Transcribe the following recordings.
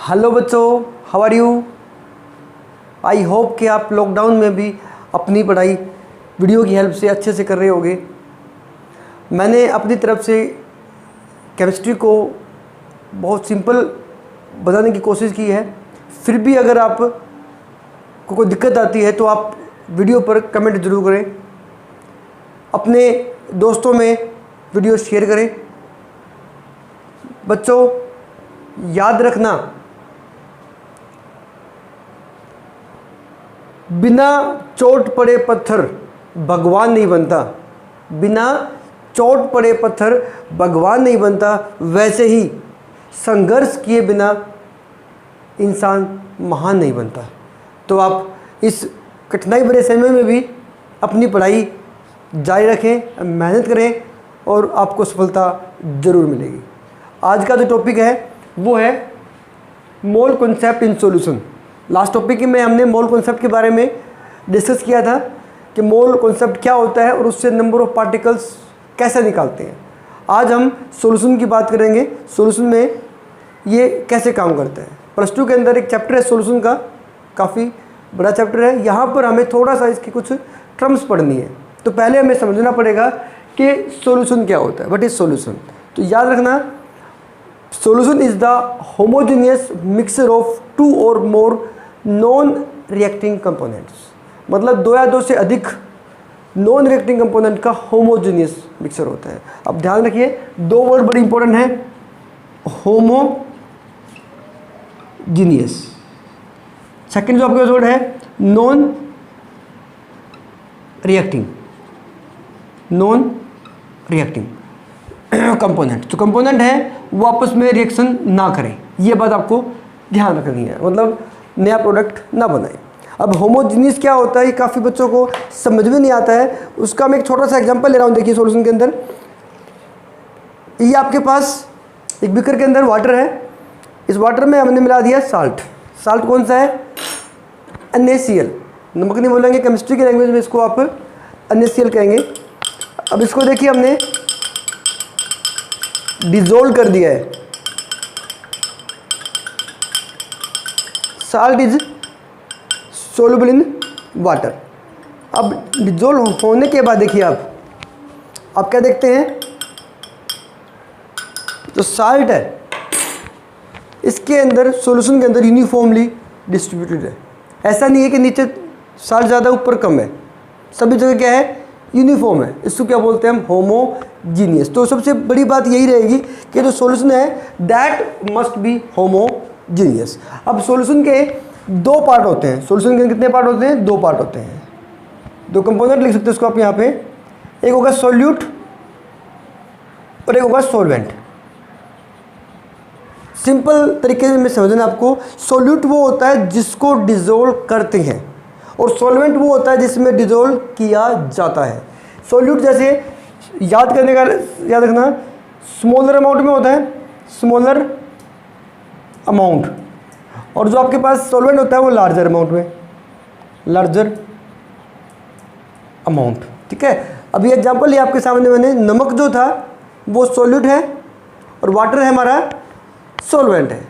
Hello बच्चों, how are you. I hope कि आप लॉकडाउन में भी अपनी पढ़ाई वीडियो की हेल्प से अच्छे से कर रहे होंगे। मैंने अपनी तरफ से केमिस्ट्री को बहुत सिंपल बताने की कोशिश की है। फिर भी अगर आप को कोई दिक्कत आती है तो आप वीडियो पर कमेंट ज़रूर करें, अपने दोस्तों में वीडियो शेयर करें। बच्चों याद रखना, बिना चोट पड़े पत्थर भगवान नहीं बनता। बिना चोट पड़े पत्थर भगवान नहीं बनता। वैसे ही संघर्ष किए बिना इंसान महान नहीं बनता। तो आप इस कठिनाई भरे समय में भी अपनी पढ़ाई जारी रखें, मेहनत करें और आपको सफलता ज़रूर मिलेगी। आज का जो टॉपिक है वो है mole concept in solution. Last topic में हमने मोल कॉन्सेप्ट के बारे में डिस्कस किया था कि मोल कॉन्सेप्ट क्या होता है और उससे नंबर ऑफ पार्टिकल्स कैसे निकालते हैं। आज हम सॉल्यूशन की बात करेंगे। सॉल्यूशन में ये कैसे काम करता है। +2 के अंदर एक चैप्टर है सॉल्यूशन का, काफ़ी बड़ा चैप्टर है। यहाँ पर हमें थोड़ा सा इसकी कुछ टर्म्स पढ़नी है। तो पहले हमें समझना पड़ेगा कि सॉल्यूशन क्या होता है, व्हाट इज सॉल्यूशन। तो याद रखना, solution is the homogeneous mixture of 2 और मोर नॉन रिएक्टिंग कंपोनेंट्स। मतलब 2 या 2 से अधिक नॉन रिएक्टिंग कंपोनेंट का होमोजेनियस मिक्सचर होता है। अब ध्यान रखिए, 2 वर्ड बड़ी इंपॉर्टेंट है, होमोजीनियस। सेकंड जो आपके पास वर्ड है नॉन रिएक्टिंग कंपोनेंट। जो कंपोनेंट है वो आपस में रिएक्शन ना करें, ये बात आपको ध्यान रखनी है, मतलब नया प्रोडक्ट ना बनाएं। अब होमोजीनियस क्या होता है ये काफ़ी बच्चों को समझ में नहीं आता है। उसका मैं एक छोटा सा एग्जांपल ले रहा हूँ। देखिए सॉल्यूशन के अंदर ये आपके पास एक बीकर के अंदर वाटर है। इस वाटर में हमने मिला दिया साल्ट। साल्ट कौन सा है? NaCl। नमक नहीं बोलेंगे, केमिस्ट्री की लैंग्वेज में इसको आप NaCl कहेंगे। अब इसको देखिए हमने डिजोल्व कर दिया है। Salt is soluble in water. अब डिजोल्व होने के बाद देखिए आप क्या देखते हैं, जो साल्ट है इसके अंदर सॉल्यूशन के अंदर यूनिफॉर्मली डिस्ट्रीब्यूटेड है। ऐसा नहीं है कि नीचे साल्ट ज़्यादा ऊपर कम है, सभी जगह क्या है, यूनिफॉर्म है। इसको क्या बोलते हैं हम, होमोजीनियस। तो सबसे बड़ी बात यही रहेगी कि जो सॉल्यूशन है दैट मस्ट बी होमोजीनियस। अब सॉल्यूशन के 2 पार्ट होते हैं। सॉल्यूशन के कितने पार्ट होते हैं? 2 पार्ट होते हैं। 2 कंपोनेंट लिख सकते हैं उसको आप यहाँ पे। एक होगा सॉल्यूट और एक होगा सॉल्वेंट। सिंपल तरीके में समझना आपको, सॉल्यूट वो होता है जिसको डिजोल्व करते हैं और सॉल्वेंट वो होता है जिसमें डिजोल्व किया जाता है। सॉल्यूट जैसे याद रखना, स्मॉलर अमाउंट में होता है, स्मॉलर अमाउंट, और जो आपके पास सॉल्वेंट होता है वो लार्जर अमाउंट में, लार्जर अमाउंट। ठीक है। अब ये एग्जांपल ये आपके सामने मैंने, नमक जो था वो सॉल्यूट है और वाटर है हमारा सॉल्वेंट है।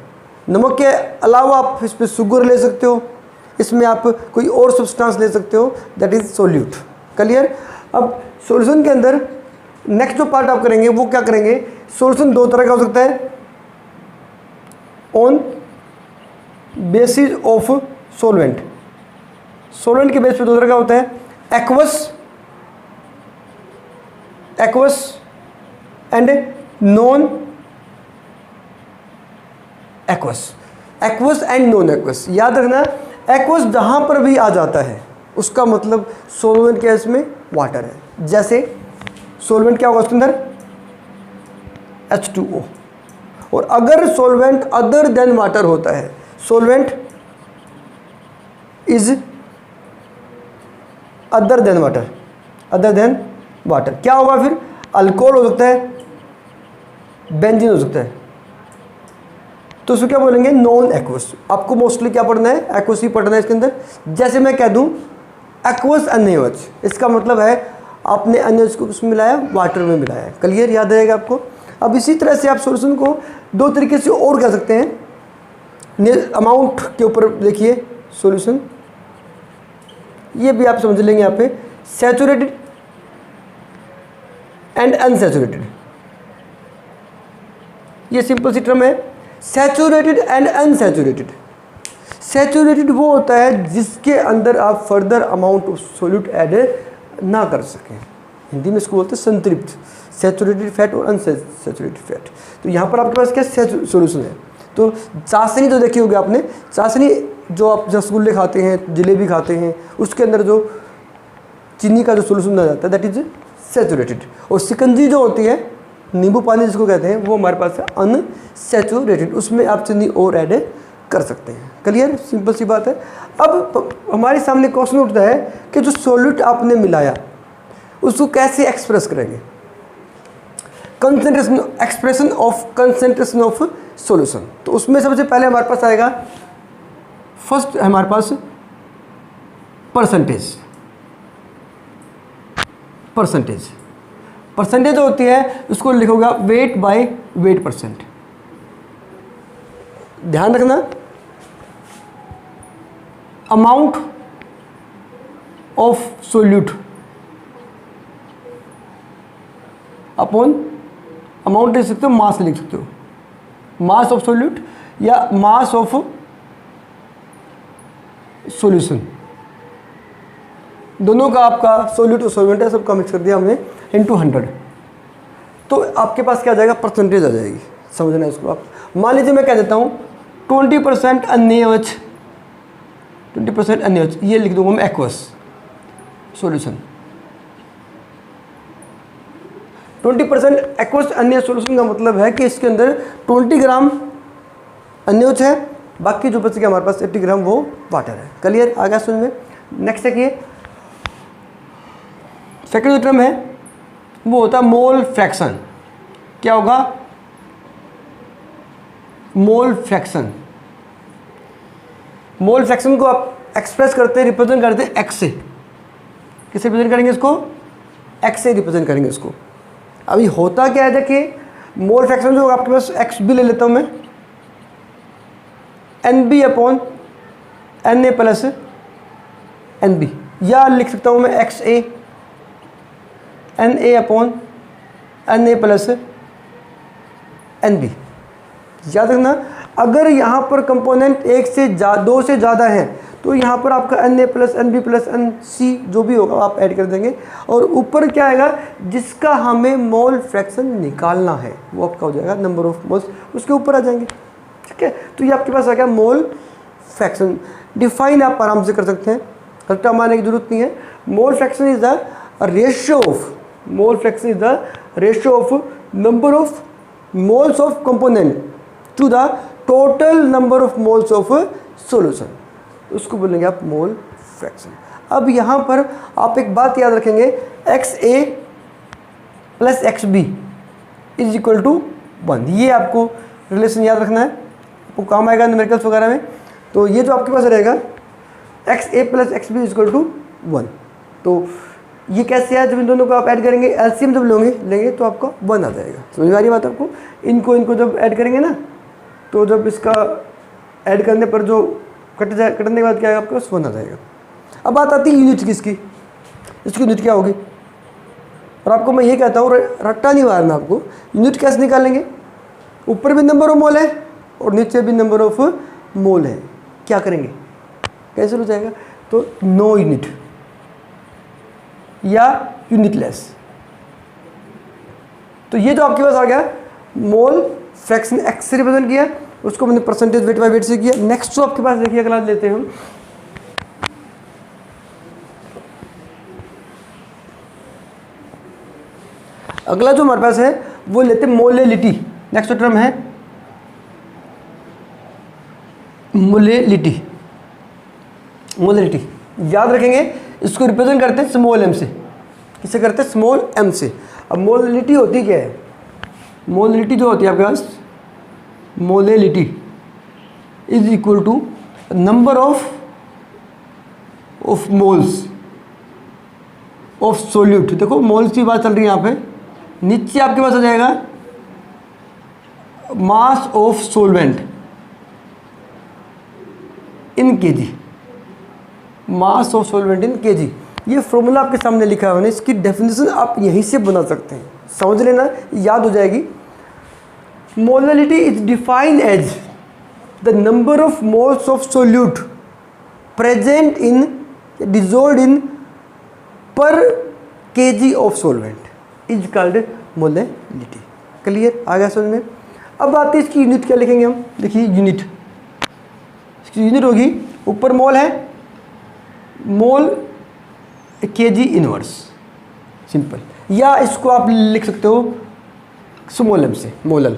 नमक के अलावा आप इस पर शुगर ले सकते हो, इसमें आप कोई और सब्सटेंस ले सकते हो, दैट इज सॉल्यूट। क्लियर। अब सॉल्यूशन के अंदर नेक्स्ट जो पार्ट आप करेंगे वो क्या करेंगे, सॉल्यूशन 2 तरह का हो सकता है, on basis of solvent. Solvent के बेस पे 2 तरह का होता है, aqueous and non aqueous. Aqueous and non aqueous. याद रखना, एक्वस जहां पर भी आ जाता है उसका मतलब सॉल्वेंट क्या है, इसमें वाटर है। जैसे सॉल्वेंट क्या होगा उसके अंदर, H2O। और अगर सॉल्वेंट अदर देन वाटर होता है, solvent is other than water, क्या होगा फिर, अल्कोहल हो सकता है, बेंजीन हो सकता है। तो उसको क्या बोलेंगे, नॉन एक्वस। आपको मोस्टली क्या पढ़ना है, एक्वस ही पढ़ना है इसके अंदर। जैसे मैं कह दूं एक्वस NaOH, इसका मतलब है आपने NaOH को उसमें मिलाया, वाटर में मिलाया। क्लियर, याद रहेगा आपको। अब इसी तरह से आप सॉल्यूशन को 2 तरीके से और कर सकते हैं। अमाउंट के ऊपर देखिए सॉल्यूशन, ये भी आप समझ लेंगे यहाँ पे, सैचुरेटेड एंड अनसैचुरेटेड, ये सिंपल सी टर्म है। सैचुरेटेड एंड अनसैचुरेटेड, सैचुरेटेड वो होता है जिसके अंदर आप further amount of solute add ना कर सकें, हिंदी में इसको बोलते हैं संतृप्त, सैचुरेटेड फैट और अनसैचुरेटेड फैट। तो यहाँ पर आपके पास क्या सॉल्यूशन है, तो चाशनी जो देखी होगी आपने, चाशनी जो आप रसगुल्ले खाते हैं, जलेबी खाते हैं, उसके अंदर जो चीनी का जो सॉल्यूशन आ जाता है दैट इज सैचुरेटेड। और शिकंजी जो होती है, नींबू पानी जिसको कहते हैं, वो हमारे पास है अनसैचुरेटेड, उसमें आप चीनी और ऐड कर सकते हैं। क्लियर, सिंपल सी बात है। अब हमारे सामने क्वेश्चन उठता है कि जो सॉल्यूट आपने मिलाया उसको कैसे एक्सप्रेस करेंगे, concentration, expression of concentration of solution. तो उसमें सबसे पहले हमारे पास आएगा, फर्स्ट हमारे पास परसेंटेज, परसेंटेज, परसेंटेज जो होती है उसको लिखोगा वेट बाय वेट परसेंट। ध्यान रखना, amount of solute upon, amount लिख सकते हो, मास लिख सकते हो, मास ऑफ सोल्यूट या मास ऑफ सॉल्यूशन, दोनों का आपका सोल्यूट और सॉल्वेंट है, सबका मिक्स कर दिया हमने इनटू 100, तो आपके पास क्या आ जाएगा, परसेंटेज आ जाएगी। समझना है इसको आप। मान लीजिए मैं कह देता हूँ 20% NaOH, 20% NaOH, ये लिख दूंगा मैं aqueous solution. 20% aqueous NaOH solution का मतलब है कि इसके अंदर 20 ग्राम NaOH है, बाकी जो बच गया हमारे पास 80 ग्राम वो वाटर है। क्लियर, आ गया समझ में। नेक्स्ट देखिए, सेकेंड जो टर्म है वो होता है मोल फ्रैक्शन। क्या होगा, मोल फ्रैक्शन। मोल फ्रैक्शन को आप एक्सप्रेस करते हैं, रिप्रेजेंट करते हैं एक्स से। किससे रिप्रेजेंट करेंगे इसको, एक्स से रिप्रेजेंट करेंगे इसको। अभी होता क्या है, देखिए मोल फ्रैक्शन जो आपके पास, एक्स भी ले लेता हूं मैं, n B upon n A plus n B, या लिख सकता हूं मैं X A n A upon n A plus n B. याद रखना, अगर यहाँ पर कंपोनेंट एक से दो से ज़्यादा है तो यहाँ पर आपका n A plus n B plus n C जो भी होगा आप ऐड कर देंगे, और ऊपर क्या आएगा, जिसका हमें मोल फ्रैक्शन निकालना है वो आपका हो जाएगा नंबर ऑफ मोल्स, उसके ऊपर आ जाएंगे। ठीक है, तो ये आपके पास आ गया मोल फ्रैक्शन। डिफाइन आप आराम से कर सकते हैं, रट्टा मारने की जरूरत नहीं है। Mole fraction is the ratio of, mole fraction is the ratio of number of moles of component to the total number of moles of solution, उसको बोलेंगे आप मोल फ्रैक्शन। अब यहाँ पर आप एक बात याद रखेंगे, X A plus X B is equal to 1, ये आपको रिलेशन याद रखना है, आपको काम आएगा न्यूमेरिकल्स वगैरह में। तो ये जो आपके पास रहेगा X A plus X B is equal to 1, तो ये कैसे है, जब इन दोनों को आप ऐड करेंगे, एलसीएम जब लेंगे तो आपका 1 आ जाएगा। समझ में आ रही बात आपको। इनको जब ऐड करेंगे ना, तो जब इसका ऐड करने पर जो कटने के बाद क्या है आपका 1 आ जाएगा। अब बात आती है यूनिट किसकी, इसकी यूनिट क्या होगी, और आपको मैं ये कहता हूँ रट्टा नहीं मारना, आपको यूनिट कैसे निकालेंगे, ऊपर भी नंबर ऑफ मोल है और नीचे भी नंबर ऑफ मोल है, क्या करेंगे, कैसे हो जाएगा, तो नो यूनिट या यूनिटलेस। तो ये जो आपके पास आ गया मोल फ्रैक्शन एक्स से रिप्रेजेंट किया, उसको मैंने परसेंटेज वेट बाय वेट से किया। नेक्स्ट जो आपके पास देखिए, अगला लेते हैं हम, अगला जो हमारे पास है वो लेते हैं मोलेलिटी। नेक्स्ट टर्म है मोलेलिटी। मोलेलिटी याद रखेंगे, इसको रिप्रेजेंट करते हैं स्मॉल एम से। किसे करते हैं, स्मॉल एम से। अब मोलेलिटी होती क्या है, मोलेलिटी जो होती है आपके पास, molality is equal to number of moles of solute. देखो मोल्स की बात चल रही है यहाँ पे, नीचे आपके पास आ जाएगा mass of solvent in KG, mass of solvent in KG. ये फॉर्मूला आपके सामने लिखा है मैंने, इसकी डेफिनेशन आप यहीं से बना सकते हैं, समझ लेना, याद हो जाएगी। Molality is defined as the number of moles of solute present in dissolve in per KG of solvent is called molality. Clear, आ गया समझ में। अब आती है इसकी यूनिट, क्या लिखेंगे हम, देखिए यूनिट, इसकी यूनिट होगी, ऊपर मोल है, मोल केजी इनवर्स, सिंपल, या इसको आप लिख सकते हो स्मॉल एम से, मोलल,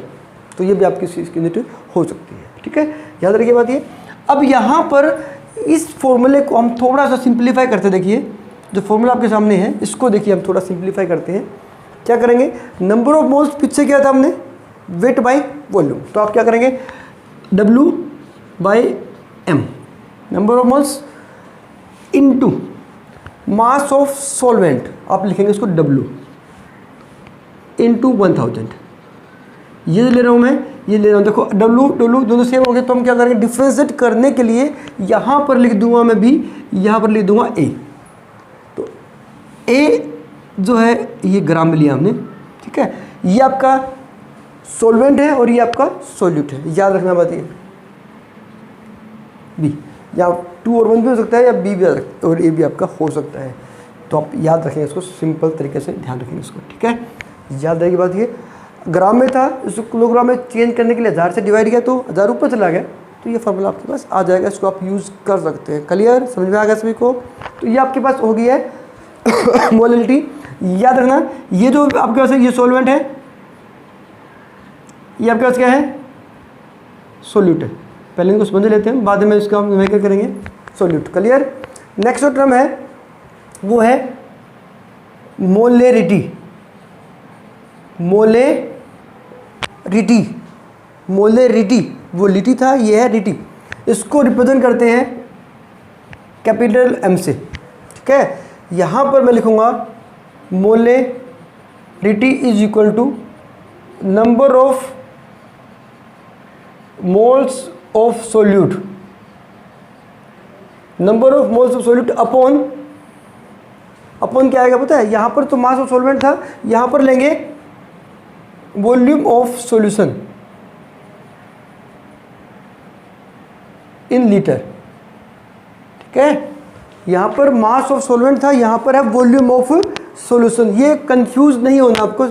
तो ये भी आपकी इसकी यूनिट हो सकती है। ठीक है, याद रखिए बात ये। अब यहाँ पर इस फॉर्मूले को हम थोड़ा सा सिंप्लीफाई करते हैं। देखिए जो फॉर्मूला आपके सामने है, इसको देखिए हम थोड़ा सिंप्लीफाई करते हैं। क्या करेंगे, नंबर ऑफ मोल्स पीछे क्या था हमने, वेट बाई वॉल्यूम, तो आप क्या करेंगे, W by M, number of moles into mass of solvent, आप लिखेंगे इसको W इंटू 1000। ये ले रहा हूँ मैं, ये ले रहा हूँ, देखो W दोनों सेम हो गए, तो हम क्या करेंगे, डिफ्रेंशिएट करने के लिए यहाँ पर लिख दूंगा मैं B, यहाँ पर लिख दूंगा A। तो A जो है ये ग्राम में लिया हमने, ठीक है, ये आपका सॉल्वेंट है और ये आपका सॉल्यूट है, याद रखना बात ये। B या 2 और 1 भी हो सकता है, या B भी और A भी आपका हो सकता है, तो आप याद रखेंगे इसको, सिंपल तरीके से ध्यान रखेंगे इसको। ठीक है, याद रहेगी बात ये। ग्राम में था, इसको किलोग्राम में चेंज करने के लिए 1000 से डिवाइड किया तो 1000 ऊपर चला गया, तो ये फार्मूला आपके पास आ जाएगा, इसको आप यूज़ कर सकते हैं। क्लियर, समझ में आ गया सभी को। तो ये आपके पास हो गई है मोलैलिटी। याद रखना, ये जो आपके पास है ये सॉल्वेंट है, ये आपके पास क्या है, सोल्यूट है। पहले इनको समझ लेते हैं, बाद में इसका हम क्या करेंगे, सोल्यूट। क्लियर। नेक्स्ट जो टर्म है वो है मोलेरिटी। मोलेरिटी, वो लिटी था, ये है रिटी, इसको रिप्रेजेंट करते हैं कैपिटल M से। ठीक है, यहाँ पर मैं लिखूँगा molarity is equal to number of moles of solute, number of moles of solute upon क्या आएगा पता है, यहाँ पर तो मास ऑफ सॉल्वेंट था, यहाँ पर लेंगे volume of solution in litre. ठीक है, यहाँ पर मास ऑफ सॉल्वेंट था, यहाँ पर है वॉल्यूम ऑफ सॉल्यूशन। ये कंफ्यूज नहीं होना, आपको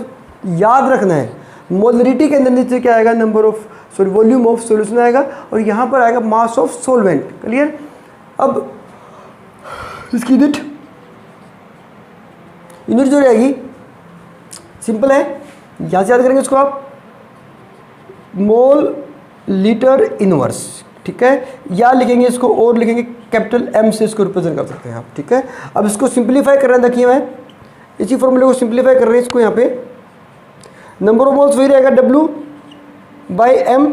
याद रखना है। मोलैलिटी के अंदर नीचे क्या आएगा, number of sorry volume of solution आएगा, और यहाँ पर आएगा मास ऑफ सॉल्वेंट। क्लियर। अब इसकी यूनिट जो रहेगी सिंपल है, यहाँ से याद करेंगे इसको आप, मोल लीटर इनवर्स। ठीक है, या लिखेंगे इसको और लिखेंगे कैपिटल M से, इसको रिप्रेजेंट कर सकते हैं आप। ठीक है, अब इसको सिंप्लीफाई कर रहे हैं, देखिए मैं इसी फॉर्मूले को सिंप्लीफाई कर रहे हैं, इसको यहाँ पे नंबर ऑफ मोल्स वही रहेगा W बाई M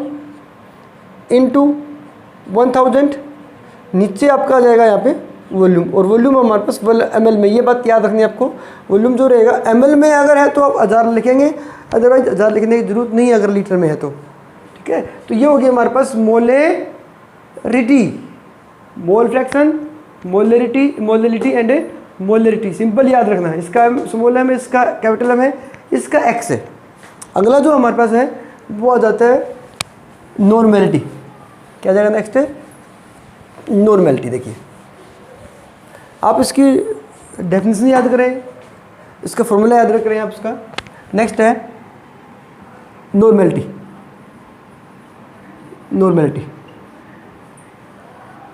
इंटू 1000, नीचे आपका आ जाएगा यहाँ पे वॉल्यूम, और वॉल्यूम हमारे पास ml में, ये बात याद रखनी है आपको। वॉल्यूम जो रहेगा ml में अगर है तो आप 1000 लिखेंगे, अदरवाइज 1000 लिखने की जरूरत नहीं है अगर लीटर में है तो। ठीक है, तो ये हो गया हमारे पास molarity, mole fraction, molality and molarity. Simple याद रखना है, इसका स्मॉल M, इसका कैपिटल M है, इसका X है। अगला जो हमारे पास है वो आ जाता है नॉर्मेलिटी। क्या जाएगा नेक्स्ट है, नॉर्मेलिटी। देखिए आप इसकी डेफिनेशन याद करें, इसका फॉर्मूला याद रख रहे हैं आप इसका। नेक्स्ट है नॉर्मेलिटी।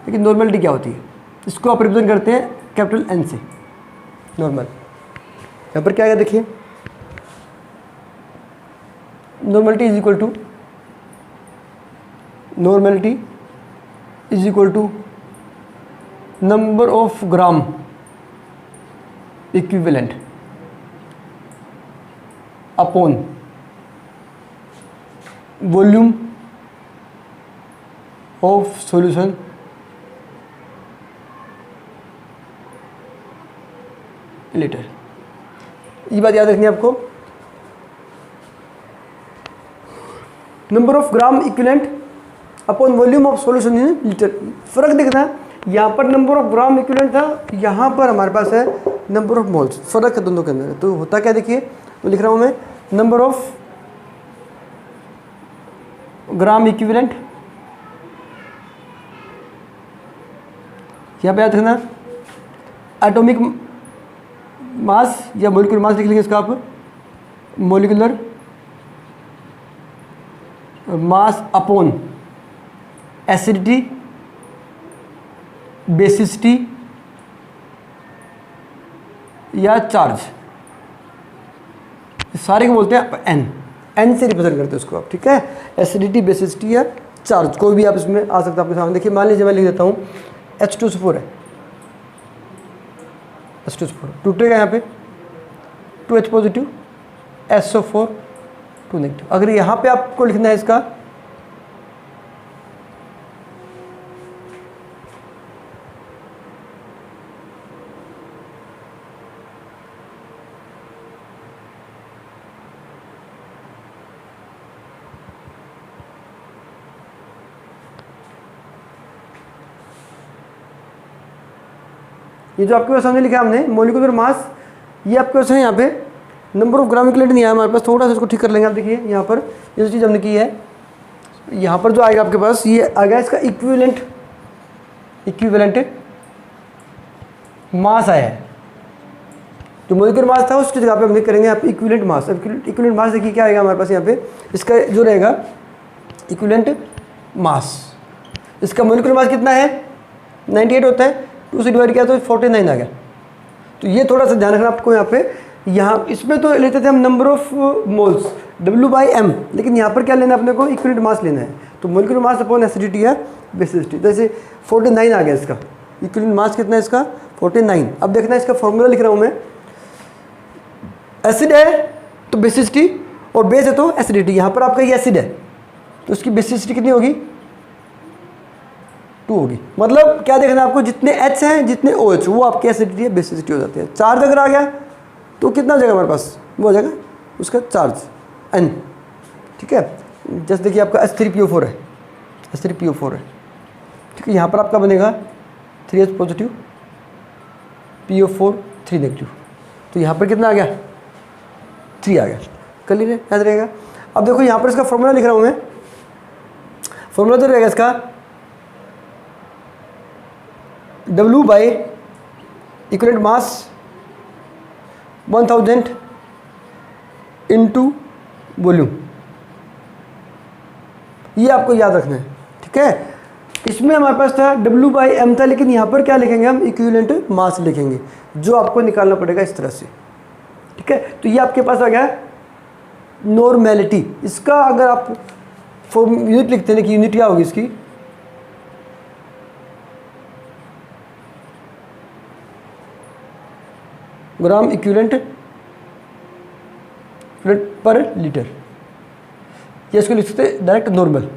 लेकिन नॉर्मेलिटी क्या होती है, इसको आप रिप्रेजेंट करते हैं कैपिटल N से, नॉर्मल। यहाँ पर क्या है देखिए, normality is equal to number of gram equivalent upon volume of solution litre. ये बात याद रखनी है आपको। Number of gram equivalent upon volume of solution in litre. फर्क दिखना, यहाँ पर नंबर ऑफ ग्राम इक्विवेलेंट था, यहाँ पर हमारे पास है नंबर ऑफ मोल्स। फर्क है दोनों के अंदर। तो होता क्या देखिए, तो लिख रहा हूँ मैं नंबर ऑफ ग्राम इक्विवेलेंट, यहाँ पे याद रखना एटॉमिक मास या मोलिकुलर मास लिख लेंगे इसका आप, molecular mass upon acidity, basicity या चार्ज, सारे को बोलते हैं एन। एन से रिप्रेजेंट करते हैं उसको आप, ठीक है। एसिडिटी, बेसिसिटी या चार्ज, कोई भी आप इसमें आ सकता है आपके सामने। देखिए मान लीजिए मैं लिख देता हूँ H2SO4 है, H2SO4 टूटेगा यहाँ पे 2H पॉजिटिव, SO4 2 नेगेटिव। अगर यहाँ पे आपको लिखना है इसका ये जो आपके पास सामने लिखा है हमने मोलिकुलर मास, ये आपके पास है यहाँ पे नंबर ऑफ ग्राम इक्विवेलेंट नहीं आया हमारे पास, थोड़ा सा इसको ठीक कर लेंगे। आप देखिए यहाँ पर ये जो चीज़ हमने की है, यहाँ पर जो आएगा आपके पास ये आ गया इसका इक्विवेलेंट मास आया है। जो मोलिकुलर मास था उसकी जगह पे हम करेंगे आप इक्विवेलेंट मास। इक्विवेलेंट मास देखिए क्या आएगा हमारे पास यहाँ पे, इसका जो रहेगा इक्विवेलेंट मास, इसका मोलिकुलर मास कितना है 98 होता है, 2 से डिवाइड किया तो 49 आ गया। तो ये थोड़ा सा ध्यान रखना आपको यहाँ पे। यहाँ इसमें तो लेते थे हम नंबर ऑफ मोल्स W/m, लेकिन यहाँ पर क्या लेना है अपने को, इक्विवेलेंट मास लेना है। तो मोलिकुलर मास अपॉन एसिडिटी या बेसिसिटी, जैसे 49 आ गया इसका इक्विवेलेंट मास। कितना है इसका 49। अब देखना इसका फॉर्मूला लिख रहा हूँ मैं, एसिड है तो बेसिसिटी और बेस है तो एसिडिटी। यहाँ पर आपका ये एसिड है तो उसकी बेसिसिटी कितनी होगी 2 होगी। मतलब क्या देखना आपको, जितने H हैं जितने OH वो आपकी एसिडिटी या बेसिसिटी हो जाती है। चार्ज अगर आ गया तो कितना हो जाएगा हमारे पास, वो हो जाएगा उसका चार्ज N, ठीक है। जैसे देखिए आपका H3PO4 है, H3PO4 है, ठीक है। यहाँ पर आपका बनेगा 3H पॉजिटिव, PO4 3 नेगेटिव। तो यहाँ पर कितना आ गया 3 आ गया। कर लीजिए, याद रहेगा। अब देखो यहाँ पर इसका फॉर्मूला लिख रहा हूँ मैं, फॉर्मूला तो रहेगा इसका W by equivalent mass 1000 into volume. ये आपको याद रखना है, ठीक है। इसमें हमारे पास था W/m था, लेकिन यहाँ पर क्या लिखेंगे हम, इक्विवेलेंट मास लिखेंगे, जो आपको निकालना पड़ेगा इस तरह से, ठीक है। तो ये आपके पास आ गया नॉर्मेलिटी। इसका अगर आप यूनिट लिखते हैं कि यूनिट क्या होगी इसकी, ग्राम इक्विवेलेंट पर लीटर, ये इसको लिख सकते हैं डायरेक्ट नॉर्मल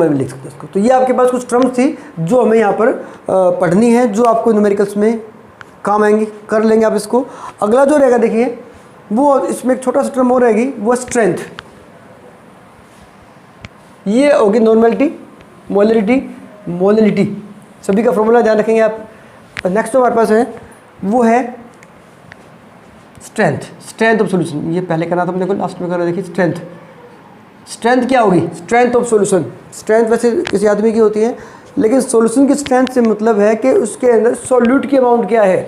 भी लिख सकते हैं इसको। तो ये आपके पास कुछ टर्म्स थी जो हमें यहाँ पर पढ़नी है, जो आपको न्यूमेरिकल्स में काम आएंगी। कर लेंगे आप इसको। अगला जो रहेगा देखिए, वो इसमें एक छोटा सा टर्म और रहेगी, वो स्ट्रेंथ। ये होगी नॉर्मेलिटी, मोलरिटी, सभी का फॉर्मूला ध्यान रखेंगे आप। नेक्स्ट जो हमारे पास है वो है स्ट्रेंथ ऑफ सॉल्यूशन। ये पहले करना था अपने को, लास्ट में करना। देखिए स्ट्रेंथ क्या होगी, स्ट्रेंथ ऑफ सॉल्यूशन। स्ट्रेंथ वैसे किसी आदमी की होती है, लेकिन सॉल्यूशन की स्ट्रेंथ से मतलब है कि उसके अंदर सॉल्यूट की अमाउंट क्या है।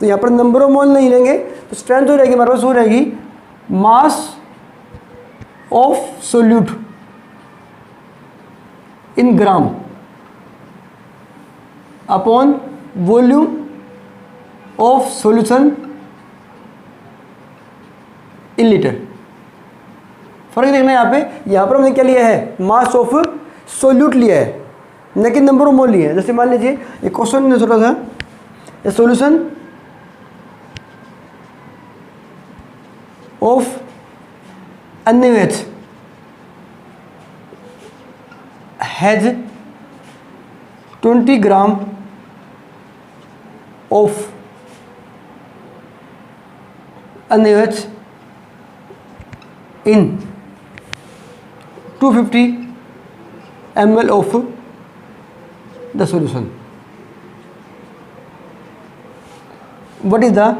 तो यहाँ पर नंबर ऑफ मोल नहीं लेंगे, तो स्ट्रेंथ जो रहेगी हमारे पास वो रहेगी mass of solute in gram upon volume of solution in litre. फर्क देखना है यहाँ पर हमने क्या लिया है, मास ऑफ सॉल्यूट लिया है, लेकिन नंबर ऑफ मोल लिया है। जैसे मान लीजिए एक क्वेश्चन ने छोटा था, ए solution of NaOH has 20 gram of NaOH in 250 ml of the solution. What is the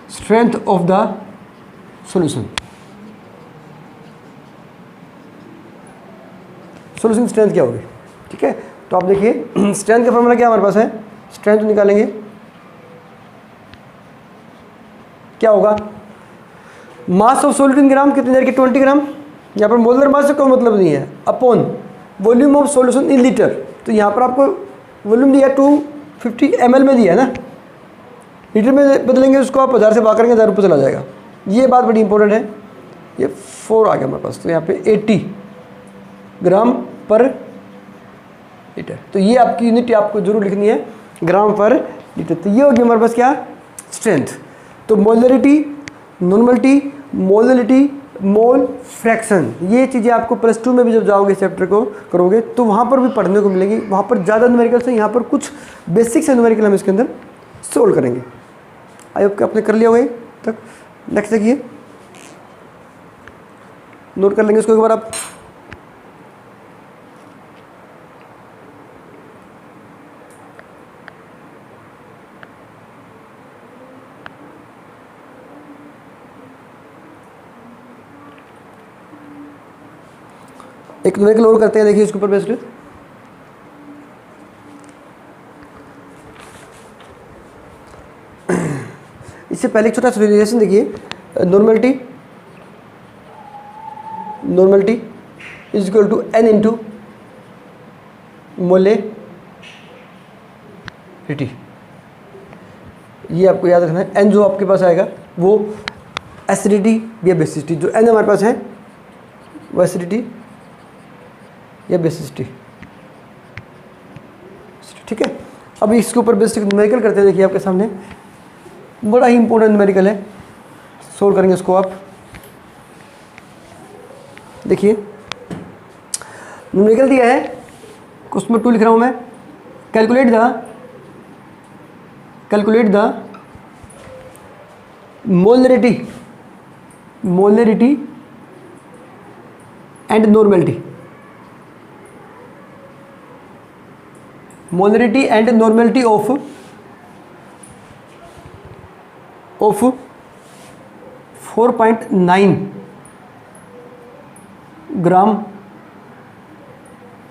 strength of the solution? Solution strength क्या होगी? ठीक है, तो आप देखिए स्ट्रेंथ का फॉर्मूला क्या हमारे पास है, स्ट्रेंथ निकालेंगे क्या होगा, मास ऑफ सॉल्यूट इन ग्राम, कितनी देर की 20 ग्राम, यहाँ पर मोलर मास से कोई मतलब नहीं है, upon volume of solution in litre. तो यहाँ पर आपको वॉल्यूम दिया 250 ml में दिया है ना, लीटर में बदलेंगे उसको आप 1000 से भाग करेंगे 1000 रुपये चला जाएगा। ये बात बड़ी इंपॉर्टेंट है। ये 4 आ गया हमारे पास, तो यहाँ पे 80 ग्राम पर लीटर। तो ये आपकी यूनिट आपको जरूर लिखनी है, ग्राम पर लीटर। तो ये होगी हमारे पास क्या, स्ट्रेंथ। तो molarity, normality, molarity, mole fraction, ये चीज़ें आपको +2 में भी जब जाओगे चैप्टर को करोगे तो वहाँ पर भी पढ़ने को मिलेंगी। वहाँ पर ज़्यादा न्यूमेरिकल्स हैं, यहाँ पर कुछ बेसिक्स है न्यूमेरिकल हम इसके अंदर सोल्व करेंगे। आई होप कि आपने कर लिया होगा तक। नेक्स्ट देखिए, नोट कर लेंगे इसको एक बार आप। एक न्यूमेरिकल और करते हैं, देखिए इसके ऊपर बेस्ड। इससे पहले एक छोटा सा रिलेशन देखिए, normality is equal to n into molarity. ये आपको याद रखना है। n जो आपके पास आएगा वो एसिडिटी या बेसिसिटी, जो n हमारे पास है वो एसिडिटी या बेसिसिटी, ठीक है। अब इसके ऊपर बेसिक न्यूमेरिकल करते हैं, देखिए आपके सामने बड़ा ही इंपॉर्टेंट न्यूमेरिकल है, सोल्व करेंगे इसको आप। देखिए न्यूमेरिकल दिया है, उसमें 2 लिख रहा हूँ मैं। Calculate the molarity and normality, molarity and normality of 4.9 gram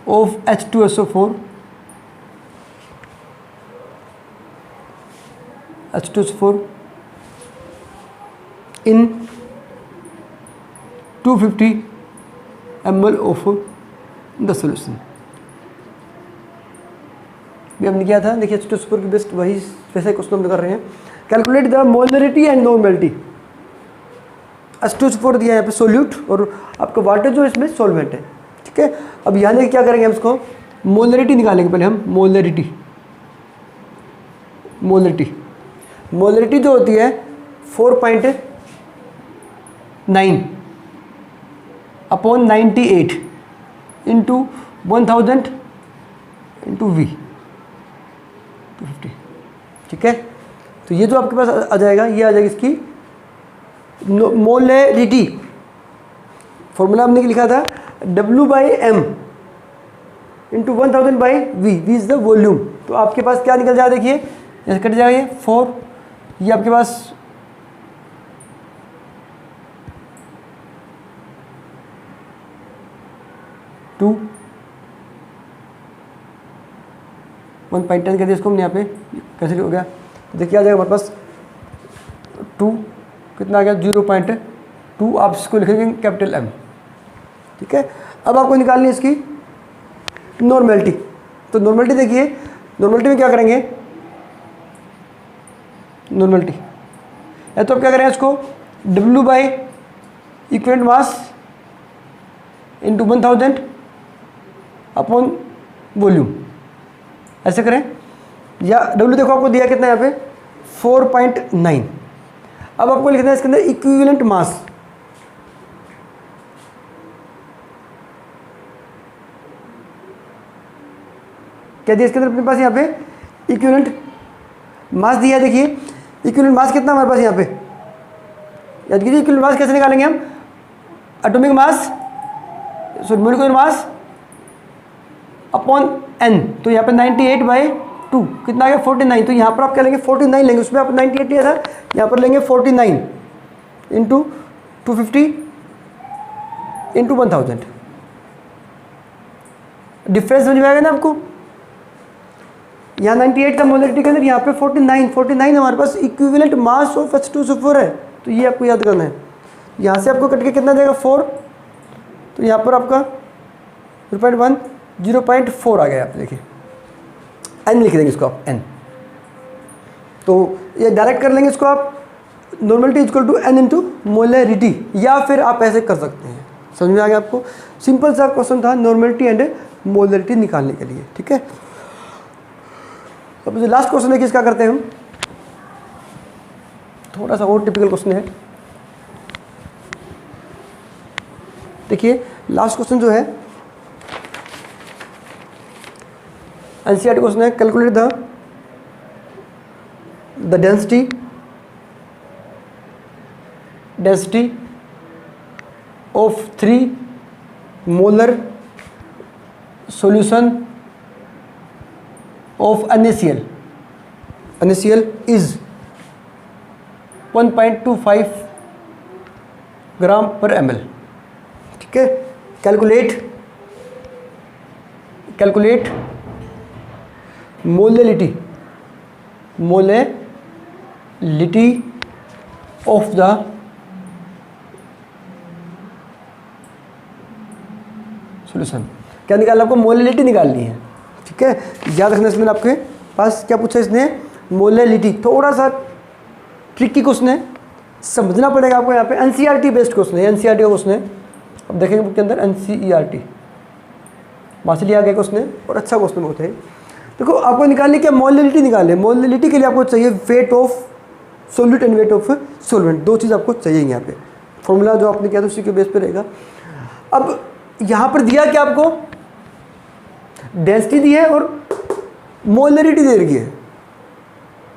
of H2SO4 in 250 ml of the solution। भी हमने किया था, देखिए H2SO4 की बेस्ट वही वैसे क्वेश्चन हम कर रहे हैं। Calculate the molarity and normality. H2SO4 दिया है यहाँ पे सोल्यूट, और आपका वाटर जो इसमें सॉल्वेंट है, ठीक है। अब यहाँ लेके क्या करेंगे हम इसको, मोलरिटी निकालेंगे पहले हम। मोलरिटी जो होती है 4.9 अपॉन 98 इंटू 1000 इंटू V 250, ठीक है। तो ये जो आपके पास आ जाएगा, ये आ जाएगी इसकी मोलरिटी। फॉर्मूला हमने लिखा था W/m into 1000/V, V is the volume. तो आपके पास क्या निकल जाएगा, देखिए ऐसे कट जाएगा ये 4, ये आपके पास 2 1.10 कर दिया इसको हमने यहाँ पे, कैसे हो गया, देखिए आ जाएगा हमारे पास 2, कितना आ गया 0.2। आप इसको लिखेंगे कैपिटल M, ठीक है। अब आपको निकालनी है इसकी नॉर्मलिटी। तो नॉर्मलिटी देखिए, नॉर्मलिटी में क्या करेंगे, नॉर्मलिटी है तो अब क्या करेंगे इसको W/, equivalent mass into 1000 upon volume, ऐसे करें। या W देखो आपको दिया कितना यहाँ पे 4.9। अब आपको लिखना है इसके अंदर इक्विवेलेंट मास। क्या दिया इसके अंदर अपने पास, यहाँ पे इक्विवेलेंट मास दिया है। देखिए इक्विवेलेंट मास कितना हमारे पास यहाँ पे याद कीजिए इक्विवेलेंट मास कैसे निकालेंगे हम, atomic mass sorry molecular mass upon n, तो यहाँ पे 98/2 कितना आ गया 49, तो यहाँ पर आप क्या लेंगे 49 लेंगे, उसमें आप 98 लिया था, यहाँ पर लेंगे 49 इंटू 250 इंटू 1000। डिफरेंस समझ में आएगा ना आपको, यहाँ 98 था मोलरिटी के अंदर, यहाँ पे 49 हमारे पास इक्विवेलेंट मास ऑफ H2SO4 है, तो ये आपको याद करना है। यहाँ से आपको कट के कितना देगा 4, तो यहाँ पर आपका 0.4 आ गया, आप देखिए n लिख देंगे इसको आप n, तो ये डायरेक्ट कर लेंगे इसको आप, normality equal to n into molarity, या फिर आप ऐसे कर सकते हैं। समझ में आ गया आपको, सिंपल सा क्वेश्चन था नॉर्मलिटी एंड मोलरिटी निकालने के लिए, ठीक है। अब जो लास्ट क्वेश्चन है कि इसका करते हैं हम, थोड़ा सा और टिपिकल क्वेश्चन है। देखिए लास्ट क्वेश्चन जो है एनसीईआरटी क्वेश्चन है, calculate the density of 3 molar solution of NaCl is 1.25 ग्राम पर ml, ठीक है। Calculate molality of the solution, क्या निकालना आपको, मोलैलिटी निकालनी है, ठीक है। याद रखना इसमें आपके पास क्या पूछा इसने, मोलैलिटी, थोड़ा सा ट्रिकी क्वेश्चन है, समझना पड़ेगा आपको। यहाँ पे एनसीईआरटी बेस्ड क्वेश्चन है, एनसीईआरटी का क्वेश्चन है, अब देखेंगे बुक के अंदर एनसीईआरटी वहाँ से लिया गया क्वेश्चन है, और अच्छा क्वेश्चन बहुत है। देखो आपको निकालनी क्या, मोलैलिटी निकालनी है। मोलैलिटी के लिए आपको चाहिए weight of solute and weight of solvent, दो चीज़ आपको चाहिए यहाँ पे। फॉर्मूला जो आपने किया था उसी के बेस पे रहेगा। अब यहाँ पर दिया क्या आपको, डेंसिटी दी है और मोलैलिटी दे रखी है,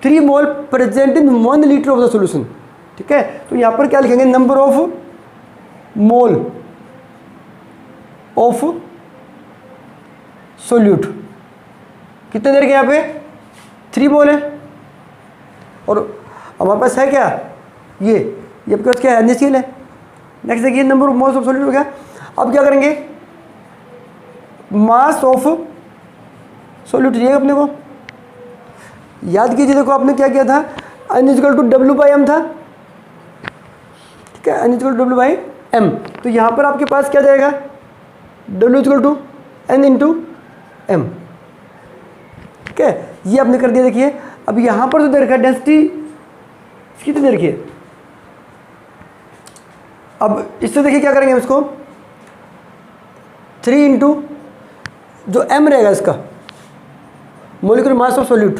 3 mole present in 1 litre of the solution, ठीक है। तो यहाँ पर क्या लिखेंगे, number of mole of solute, कितने देर के यहाँ पे 3 मोल है, और हमारे पास है क्या ये आपके पास क्या है, NaCl है। नेक्स्ट देखिए number of moles of solute हो गया। अब क्या करेंगे, मास ऑफ सोल्यूट चाहिए अपने को। याद कीजिए, देखो आपने क्या किया था, n इक्वल टू W/m था, ठीक है, n इक्वल टू W/m। तो यहाँ पर आपके पास क्या जाएगा, W equal to n into m, ठीक है, ये आपने कर दिया। देखिए अब यहाँ पर जो दे रखा है डेंसिटी कितनी दे रखी है, अब इससे देखिए क्या करेंगे हम इसको, 3 इंटू जो m रहेगा इसका मोलिकुलर मास ऑफ सोल्यूट,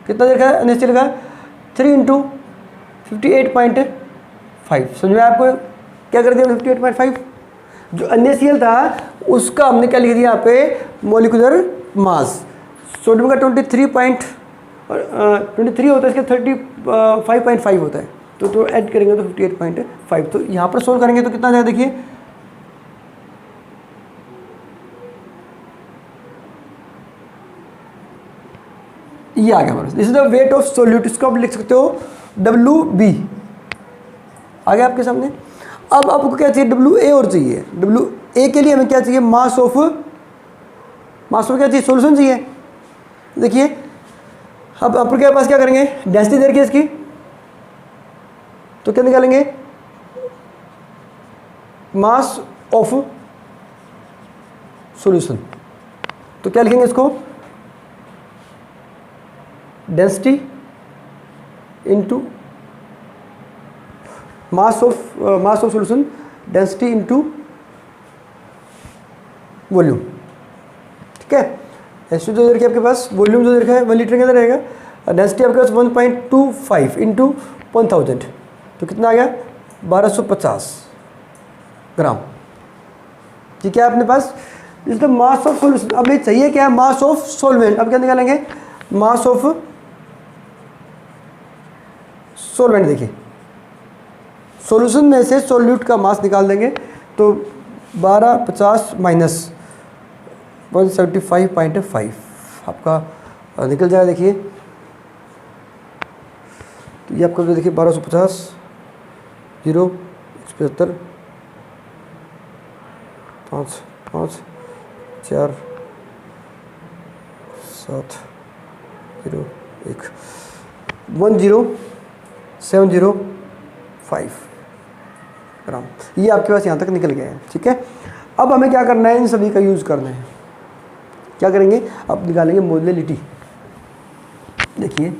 कितना दे रखा है NaCl का, 3 इंटू 58.5। समझ में आपको क्या कर दिया 58.5। जो NaCl था उसका हमने क्या लिख दिया यहाँ पे, मोलिकुलर मास। सोडियम का 23 होता है, इसका 35.5 होता है, तो ऐड करेंगे तो 58.5। तो यहाँ पर सोल्व करेंगे तो कितना जाएगा, देखिए ये आ गया हमारे, this is the weight of solute, इसको आप लिख सकते हो WB, आ गया आपके सामने। अब आपको क्या चाहिए, WA और चाहिए। WA के लिए हमें क्या चाहिए, मास ऑफ क्या चाहिए, सोल्यूशन चाहिए। देखिए अब आपके पास क्या करेंगे, डेंसिटी दे रखी है इसकी, तो क्या निकालेंगे, मास ऑफ सॉल्यूशन, तो क्या लिखेंगे इसको, density into mass of solution, density into volume, ठीक है। एच2 जो रखा है आपके पास, वॉल्यूम जो रखा है 1 लीटर के अंदर रहेगा, डेंसिटी आपके पास 1.25 इंटू 1000, तो कितना आ गया 1250 ग्राम, ठीक है। अपने पास is the mass of solution. अब ये चाहिए क्या है, मास ऑफ सोलवेंट। अब क्या निकालेंगे, मास ऑफ सोलवेंट। देखिए सॉल्यूशन में से सॉल्यूट का मास निकाल देंगे तो 1250 माइनस 175.5 आपका निकल जाएगा। देखिए तो ये आपका देखिए 1250 0 175 5 5 4 7 0 1 10705 ग्राम, ये आपके पास यहाँ तक निकल गया है। ठीक है, अब हमें क्या करना है, इन सभी का यूज़ करना है। क्या करेंगे, अब निकालेंगे मोलेलिटी। देखिए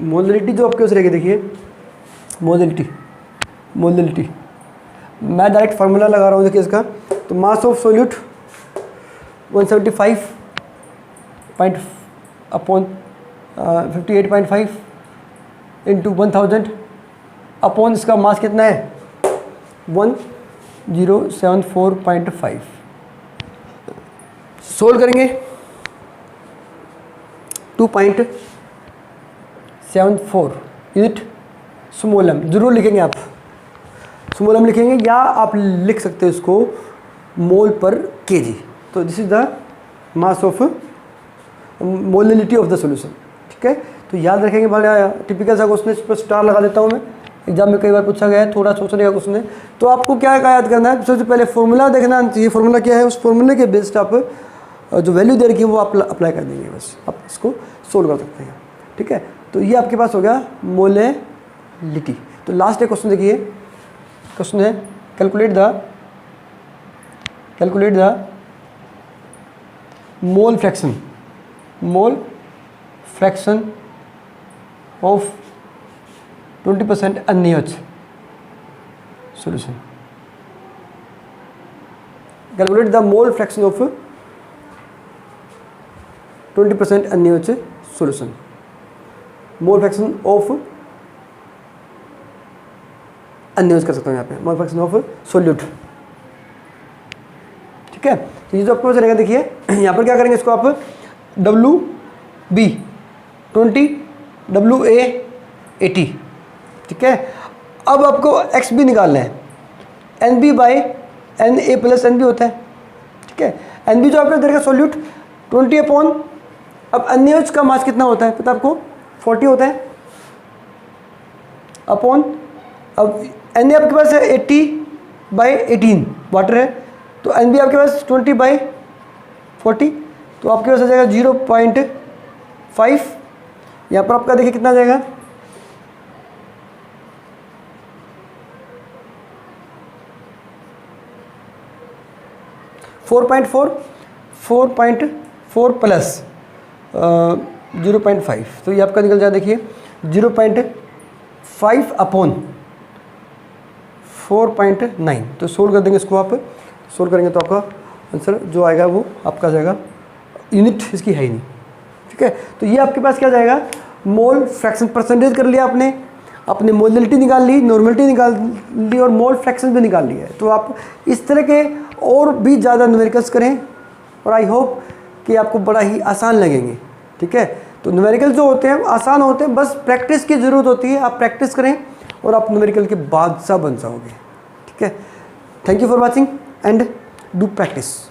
मोलेलिटी जो आपके पास रहेगी, देखिए मोलेलिटी मैं डायरेक्ट फार्मूला लगा रहा हूँ। देखिए इसका तो mass of solute 175 upon 58.5 into 1000 upon इसका मास कितना है 1074.5। सोल्व करेंगे 2.74 यूनिट स्मोलम जरूर लिखेंगे आप, स्मोलम लिखेंगे या आप लिख सकते हैं इसको मोल पर केजी। तो this is the mass of molality of the solution. ठीक है, तो याद रखेंगे, बड़ा टिपिकल सा क्वेश्चन, इस पर स्टार लगा देता हूँ मैं, एग्जाम में कई बार पूछा गया है, थोड़ा सोचने का क्वेश्चन है। तो आपको क्या याद करना है, सबसे पहले फॉर्मूला देखना चाहिए, फॉर्मूला क्या है, उस फॉर्मूले के बेस्ड आप जो वैल्यू दे रखी है वो आप अप्लाई कर देंगे, बस आप इसको सोल्व कर सकते हैं। ठीक है, तो ये आपके पास हो गया मोलेलिटी। तो लास्ट एक क्वेश्चन देखिए, क्वेश्चन है calculate the mole fraction of 20% NaOH solution। Calculate the mole fraction of 20% NaOH solution। Mole fraction of NaOH कर सकता हूँ यहाँ पे, मोल फ्रैक्शन ऑफ सोल्यूट। ठीक है, तो ये जो आपको रहेगा, देखिए यहाँ पर क्या करेंगे, इसको आप WB 20 WA 80। ठीक है, अब आपको XB निकालना है, NB by NA plus NB होता है। ठीक है, NB जो आपका देगा सोल्यूट 20 अपॉन, अब NaOH का मास कितना होता है पता आपको, 40 होता है अपॉन, अब Na आपके पास है 80 बाई 18 वाटर है, तो NB आपके पास 20 बाई 40, तो आपके पास आ जाएगा 0.5। यहाँ पर आपका देखिए कितना जाएगा, 4.4 प्लस 0.5, तो ये आपका निकल जाए, देखिए 0.5 अपॉन 4.9। तो सोल्व कर देंगे इसको, आप सोल्व करेंगे तो आपका आंसर जो आएगा वो आपका जाएगा, यूनिट इसकी है ही नहीं। ठीक है, तो ये आपके पास क्या जाएगा, मोल फ्रैक्शन परसेंटेज कर लिया आपने, अपने मोलिलिटी निकाल ली, नॉर्मलिटी निकाल ली और मोल फ्रैक्शन भी निकाल लिया है। तो आप इस तरह के और भी ज़्यादा न्यूमेरिकल्स करें और आई होप कि आपको बड़ा ही आसान लगेंगे। ठीक है, तो न्यूमेरिकल जो होते हैं आसान होते हैं, बस प्रैक्टिस की ज़रूरत होती है। आप प्रैक्टिस करें और आप न्यूमेरिकल के बादशाह बन जाओगे। ठीक है, thank you for watching and do practice.